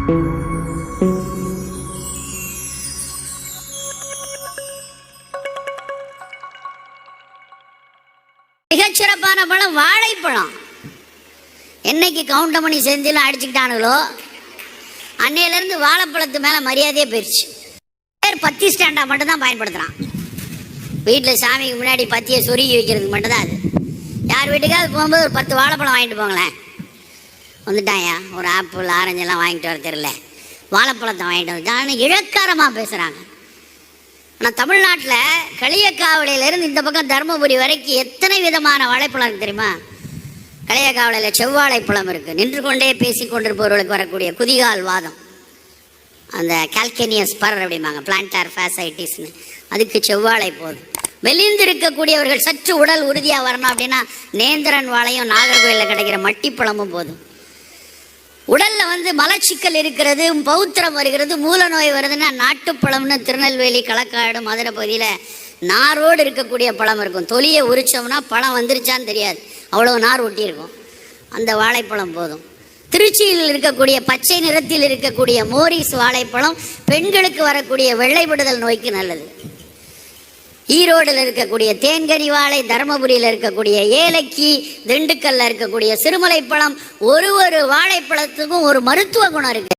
மிகச்சிறப்பான பழம் வாழைப்பழம். என்னைக்கு கவுண்டமணி செந்திலாம் அடிச்சுக்கிட்டானுங்களோ அன்னையிலேருந்து வாழைப்பழத்து மேலே மரியாதையே போயிடுச்சு. பத்தி ஸ்டாண்டா மட்டும்தான் பயன்படுத்துகிறான். வீட்டில் சாமிக்கு முன்னாடி பத்தியை சொருகி வைக்கிறதுக்கு மட்டும்தான் அது. யார் வீட்டுக்காவது போகும்போது ஒரு 10 வாழைப்பழம் வாங்கிட்டு போங்களேன். வந்துட்டாயா ஒரு ஆப்பிள் ஆரஞ்செல்லாம் வாங்கிட்டு வர தெரியல, வாழைப்பழத்தை வாங்கிட்டு வந்துட்டான்னு இழக்காரமாக பேசுகிறாங்க. ஆனால் தமிழ்நாட்டில் களியக்காவலையிலேருந்து இந்த பக்கம் தருமபுரி வரைக்கும் எத்தனை விதமான வாழைப்பழம் இருக்குது தெரியுமா? களியக்காவலையில் செவ்வாழைப்பழம் இருக்குது. நின்று கொண்டே பேசி கொண்டிருப்பவர்களுக்கு வரக்கூடிய குதிகால் வாதம், அந்த கால்கேனியஸ் பர் அப்படிம்பாங்க, பிளான்டார் ஃபேசைட்டிஸ்னு, அதுக்கு செவ்வாழை போதும். மெலிந்து இருக்கக்கூடியவர்கள் சற்று உடல் உறுதியாக வரணும் அப்படின்னா நேந்திரன் வாழையும் நாகர்கோயிலில் கிடைக்கிற மட்டிப்பழமும் போதும். உடலில் மலச்சிக்கல் இருக்கிறது, பௌத்திரம் வருகிறது, மூல நோய் வருதுன்னா நாட்டுப்பழம்னு திருநெல்வேலி களக்காடு மதுரை பகுதியில் நாரோடு இருக்கக்கூடிய பழம் இருக்கும். தொலியை உரிச்சோம்னா பழம் வந்துருச்சான்னு தெரியாது, அவ்வளோ நார் ஒட்டி இருக்கும். அந்த வாழைப்பழம் போதும். திருச்சியில் இருக்கக்கூடிய பச்சை நிறத்தில் இருக்கக்கூடிய மோரிஸ் வாழைப்பழம் பெண்களுக்கு வரக்கூடிய வெள்ளைப்படுதல் நோய்க்கு நல்லது. ஈரோடில் இருக்கக்கூடிய தேன்கனி வாழை, தருமபுரியில் இருக்கக்கூடிய ஏலக்கி, திண்டுக்கல்ல இருக்கக்கூடிய சிறுமலைப்பழம், ஒரு வாழைப்பழத்துக்கும் ஒரு மருத்துவ குணம் இருக்கு.